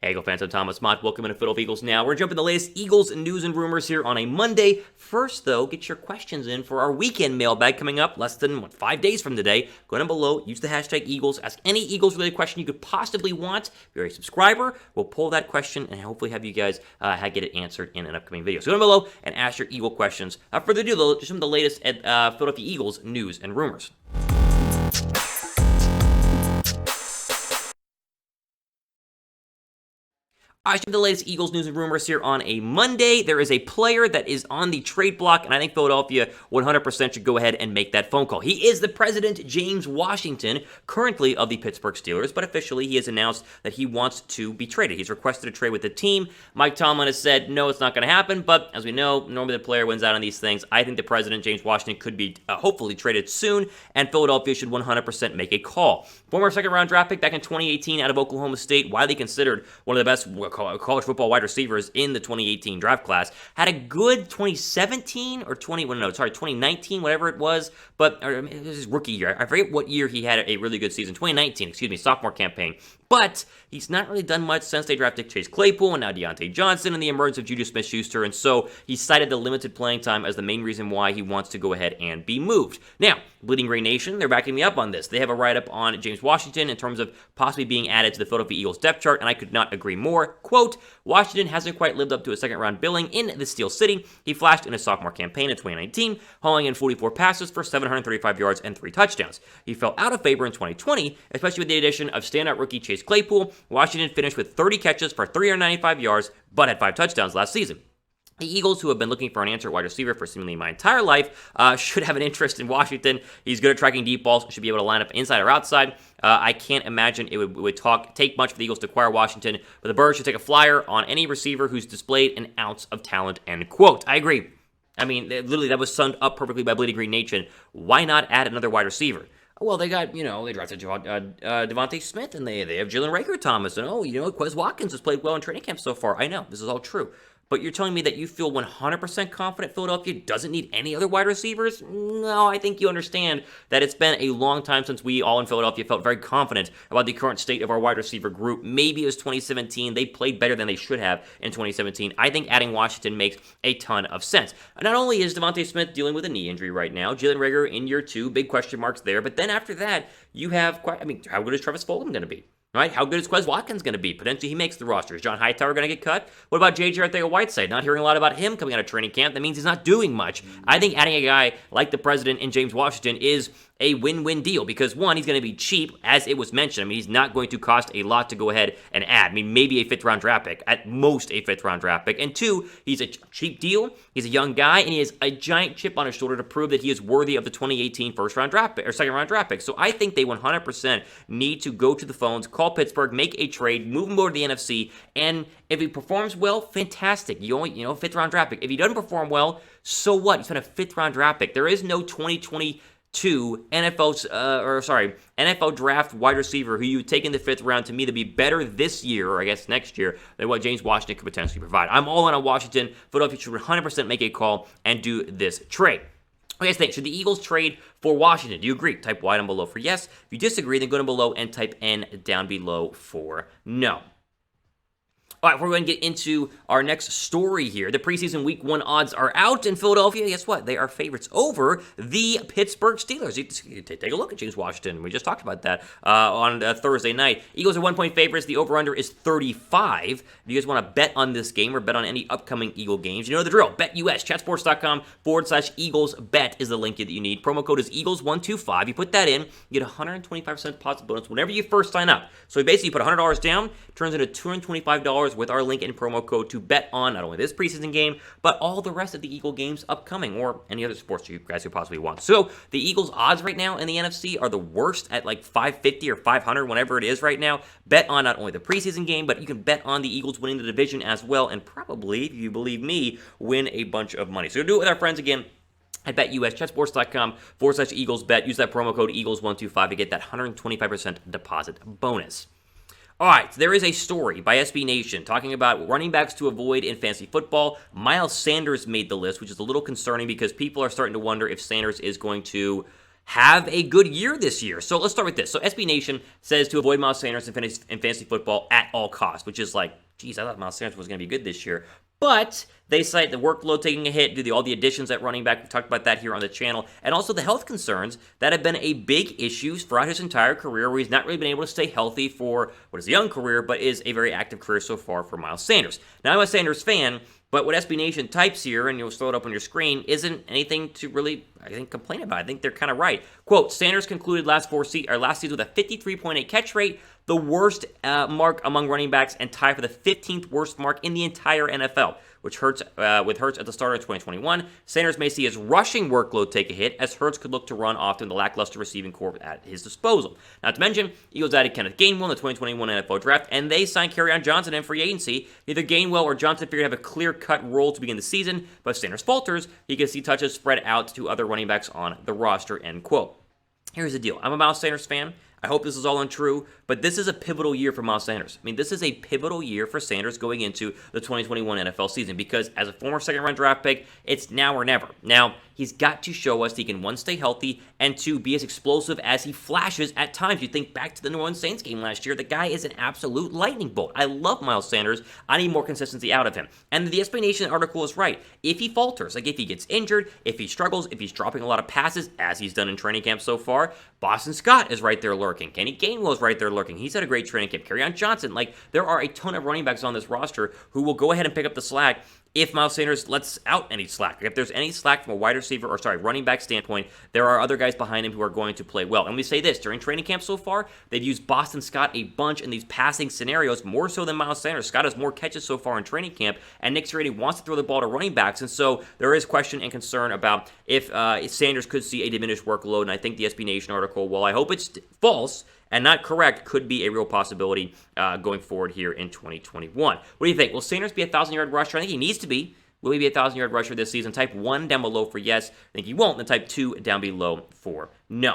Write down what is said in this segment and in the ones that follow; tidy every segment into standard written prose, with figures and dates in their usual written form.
Hey, Eagle fans, I'm Thomas Mott. Welcome to Philadelphia Eagles Now. We're jumping the latest Eagles news and rumors here on a Monday. First, though, get your questions in for our weekend mailbag coming up less than 5 days from today. Go down below, use the hashtag Eagles, ask any Eagles-related question you could possibly want. If you're a subscriber, we'll pull that question and hopefully have you guys get it answered in an upcoming video. So go down below and ask your Eagle questions. Without further ado, though, just some of the latest Philadelphia Eagles news and rumors. I should have the latest Eagles news and rumors here on a Monday. There is a player that is on the trade block, and I think Philadelphia 100% should go ahead and make that phone call. He is the president, James Washington, currently of the Pittsburgh Steelers, but officially he has announced that he wants to be traded. He's requested a trade with the team. Mike Tomlin has said, no, it's not going to happen, but as we know, normally the player wins out on these things. I think the president, James Washington, could be hopefully traded soon, and Philadelphia should 100% make a call. Former second-round draft pick back in 2018 out of Oklahoma State, widely considered one of the best college football wide receivers in the 2018 draft class, had a good 2017 or 2019, whatever it was, but it was his rookie year. I forget what year he had a really good season. 2019, sophomore campaign. But he's not really done much since they drafted Chase Claypool and now Deontay Johnson and the emergence of Juju Smith-Schuster, and so he cited the limited playing time as the main reason why he wants to go ahead and be moved. Now, Bleeding Green Nation, they're backing me up on this. They have a write-up on James Washington in terms of possibly being added to the Philadelphia Eagles depth chart, and I could not agree more. Quote, Washington hasn't quite lived up to a second-round billing in the Steel City. He flashed in his sophomore campaign in 2019, hauling in 44 passes for 735 yards and 3 touchdowns. He fell out of favor in 2020, especially with the addition of standout rookie Chase Claypool. Washington finished with 30 catches for 395 yards, but had 5 touchdowns last season. The Eagles, who have been looking for an answer at wide receiver for seemingly my entire life, should have an interest in Washington. He's good at tracking deep balls, should be able to line up inside or outside. I can't imagine it would take much for the Eagles to acquire Washington, but the Birds should take a flyer on any receiver who's displayed an ounce of talent, end quote. I agree. I mean, literally, that was summed up perfectly by Bleeding Green Nation. Why not add another wide receiver? Well, they got, they drafted Devontae Smith, and they have Jalen Rager Thomas, and Quez Watkins has played well in training camp so far. I know, this is all true. But you're telling me that you feel 100% confident Philadelphia doesn't need any other wide receivers? No, I think you understand that it's been a long time since we all in Philadelphia felt very confident about the current state of our wide receiver group. Maybe it was 2017. They played better than they should have in 2017. I think adding Washington makes a ton of sense. Not only is Devontae Smith dealing with a knee injury right now, Jalen Rager in year 2, big question marks there. But then after that, you have how good is Travis Fulgham going to be? Right? How good is Quez Watkins going to be? Potentially he makes the roster. Is John Hightower going to get cut? What about J.J. Arcega-Whiteside? Not hearing a lot about him coming out of training camp. That means he's not doing much. I think adding a guy like the president and James Washington is a win-win deal because, one, he's going to be cheap, as it was mentioned. I mean, he's not going to cost a lot to go ahead and add. I mean, maybe a fifth-round draft pick, at most a fifth-round draft pick. And two, he's a cheap deal. He's a young guy, and he has a giant chip on his shoulder to prove that he is worthy of the 2018 first-round draft pick or second-round draft pick. So I think they 100% need to go to the phones, call Pittsburgh, make a trade, move him over to the NFC, and if he performs well, fantastic. You only, fifth-round draft pick. If he doesn't perform well, so what? You spent a fifth-round draft pick. There is no 2022 NFL draft wide receiver who you would take in the 5th round to me to be better this year, or I guess next year, than what James Washington could potentially provide. I'm all in on Washington. Philadelphia should 100% make a call and do this trade. What do you guys think? Should the Eagles trade for Washington? Do you agree? Type Y down below for yes. If you disagree, then go down below and type N down below for no. All right, we're going to get into our next story here. The preseason Week 1 odds are out in Philadelphia. Guess what? They are favorites over the Pittsburgh Steelers. You take a look at James Washington. We just talked about that on Thursday night. Eagles are 1-point favorites. The over-under is 35. If you guys want to bet on this game or bet on any upcoming Eagle games, you know the drill. BetUS, chatsports.com/EaglesBet is the link that you need. Promo code is Eagles125. You put that in, you get 125% deposit bonus whenever you first sign up. So basically, you put $100 down, turns into $225 with our link and promo code to bet on not only this preseason game, but all the rest of the Eagle games upcoming, or any other sports you guys could possibly want. So the Eagles' odds right now in the NFC are the worst at like 550 or 500, whatever it is right now. Bet on not only the preseason game, but you can bet on the Eagles winning the division as well, and probably, if you believe me, win a bunch of money. So do it with our friends again at BetUS, chatsports.com/EaglesBet. Use that promo code Eagles125 to get that 125% deposit bonus. All right, there is a story by SB Nation talking about running backs to avoid in fantasy football. Miles Sanders made the list, which is a little concerning because people are starting to wonder if Sanders is going to have a good year this year. So let's start with this. So SB Nation says to avoid Miles Sanders in fantasy football at all costs, which is like, geez, I thought Miles Sanders was going to be good this year. But they cite the workload taking a hit due to all the additions at running back. We've talked about that here on the channel. And also the health concerns that have been a big issue throughout his entire career, where he's not really been able to stay healthy for what is a young career, but is a very active career so far for Miles Sanders. Now, I'm a Sanders fan, but what SB Nation types here, and you'll throw it up on your screen, isn't anything to really, I think, complain about. I think they're kind of right. Quote, Sanders concluded last season with a 53.8 catch rate, the worst mark among running backs, and tied for the 15th worst mark in the entire NFL, which Hurts at the start of 2021. Sanders may see his rushing workload take a hit, as Hurts could look to run often the lackluster receiving corps at his disposal. Not to mention, Eagles added Kenneth Gainwell in the 2021 NFL Draft, and they signed Kerryon Johnson in free agency. Either Gainwell or Johnson figured to have a clear-cut role to begin the season, but if Sanders falters, he can see touches spread out to other running backs on the roster, end quote. Here's the deal. I'm a Miles Sanders fan. I hope this is all untrue, but this is a pivotal year for Miles Sanders. I mean, this is a pivotal year for Sanders going into the 2021 NFL season because as a former second-round draft pick, it's now or never. Now, he's got to show us he can, one, stay healthy, and two, be as explosive as he flashes at times. You think back to the New Orleans Saints game last year, the guy is an absolute lightning bolt. I love Miles Sanders. I need more consistency out of him. And the SB Nation article is right. If he falters, like if he gets injured, if he struggles, if he's dropping a lot of passes, as he's done in training camp so far, Boston Scott is right there lurking. Kenny Gainwell is right there lurking. He's had a great training camp. Kerryon Johnson, like there are a ton of running backs on this roster who will go ahead and pick up the slack if Miles Sanders lets out any slack. If there's any slack from a running back standpoint, there are other guys behind him who are going to play well. And we say this, during training camp so far, they've used Boston Scott a bunch in these passing scenarios, more so than Miles Sanders. Scott has more catches so far in training camp, and Nick Sirianni wants to throw the ball to running backs, and so there is question and concern about if Sanders could see a diminished workload, and I think the SB Nation article, well, I hope it's false and not correct, could be a real possibility going forward here in 2021. What do you think? Will Sanders be a 1,000-yard rusher? I think he needs to be. Will he be a 1,000-yard rusher this season? Type 1 down below for yes. I think he won't. Then type 2 down below for no.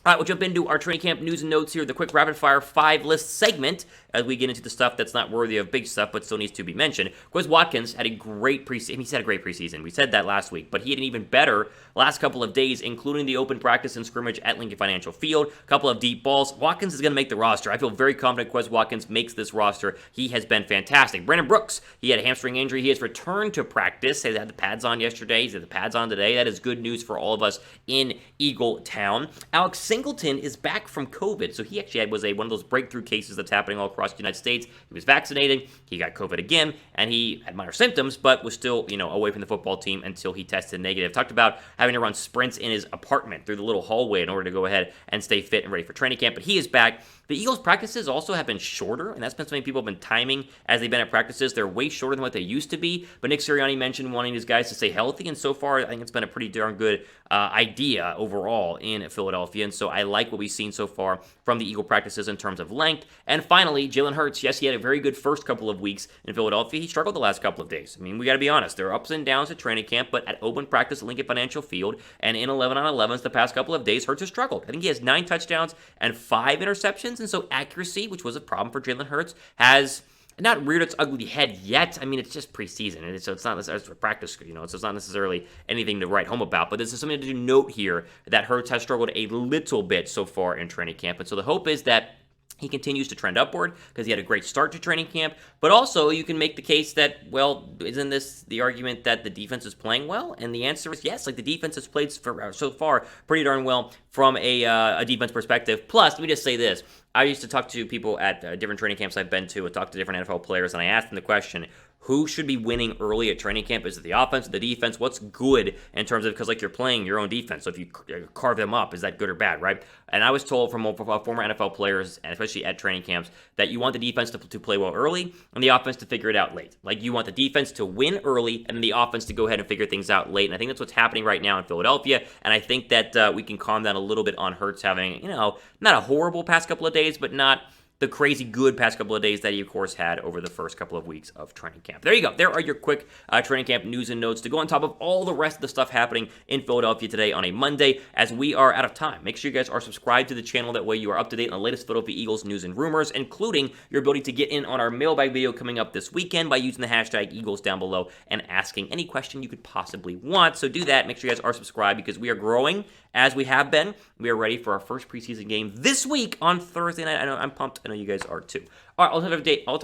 All right, we'll jump into our training camp news and notes here, the quick rapid-fire 5-list segment, as we get into the stuff that's not worthy of big stuff, but still needs to be mentioned. Quez Watkins had a great preseason. He's had a great preseason. We said that last week, but he had an even better last couple of days, including the open practice and scrimmage at Lincoln Financial Field, a couple of deep balls. Watkins is going to make the roster. I feel very confident Quez Watkins makes this roster. He has been fantastic. Brandon Brooks, he had a hamstring injury. He has returned to practice. He had the pads on yesterday. He's had the pads on today. That is good news for all of us in Eagle Town. Alex Singleton is back from COVID, so he actually was one of those breakthrough cases that's happening all across the United States. He was vaccinated, he got COVID again, and he had minor symptoms, but was still, away from the football team until he tested negative. Talked about having to run sprints in his apartment through the little hallway in order to go ahead and stay fit and ready for training camp, but he is back. The Eagles' practices also have been shorter, and that's been something people have been timing as they've been at practices. They're way shorter than what they used to be, but Nick Sirianni mentioned wanting his guys to stay healthy, and so far, I think it's been a pretty darn good idea overall in Philadelphia, and so I like what we've seen so far from the Eagle practices in terms of length. And finally, Jalen Hurts, yes, he had a very good first couple of weeks in Philadelphia. He struggled the last couple of days. I mean, we got to be honest. There are ups and downs at training camp, but at open practice at Lincoln Financial Field and in 11-on-11s the past couple of days, Hurts has struggled. I think he has 9 touchdowns and 5 interceptions, and so accuracy, which was a problem for Jalen Hurts, has not reared its ugly head yet. I mean, it's just preseason, and so it's not necessarily for practice, so it's not necessarily anything to write home about, but this is something to note here that Hurts has struggled a little bit so far in training camp, and so the hope is that he continues to trend upward because he had a great start to training camp, but also you can make the case that, well, isn't this the argument that the defense is playing well? And the answer is yes. Like, the defense has played so far pretty darn well from a defense perspective. Plus, let me just say this. I used to talk to people at different training camps I've been to and talk to different NFL players, and I asked them the question, who should be winning early at training camp? Is it the offense, the defense? What's good in terms of, because like you're playing your own defense, so if you carve them up, is that good or bad, right? And I was told from former NFL players, and especially at training camps, that you want the defense to play well early and the offense to figure it out late. Like, you want the defense to win early and then the offense to go ahead and figure things out late. And I think that's what's happening right now in Philadelphia. And I think that we can calm down a little bit on Hurts having, not a horrible past couple of days, but not the crazy good past couple of days that he, of course, had over the first couple of weeks of training camp. There you go. There are your quick training camp news and notes to go on top of all the rest of the stuff happening in Philadelphia today on a Monday as we are out of time. Make sure you guys are subscribed to the channel. That way you are up to date on the latest Philadelphia Eagles news and rumors, including your ability to get in on our mailbag video coming up this weekend by using the hashtag Eagles down below and asking any question you could possibly want. So do that. Make sure you guys are subscribed because we are growing as we have been. We are ready for our first preseason game this week on Thursday night. I know I'm pumped. I know you guys are too. All right, I'll tell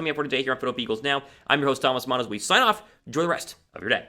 you for today here on Philadelphia Eagles Now. I'm your host, Thomas Mott, as we sign off. Enjoy the rest of your day.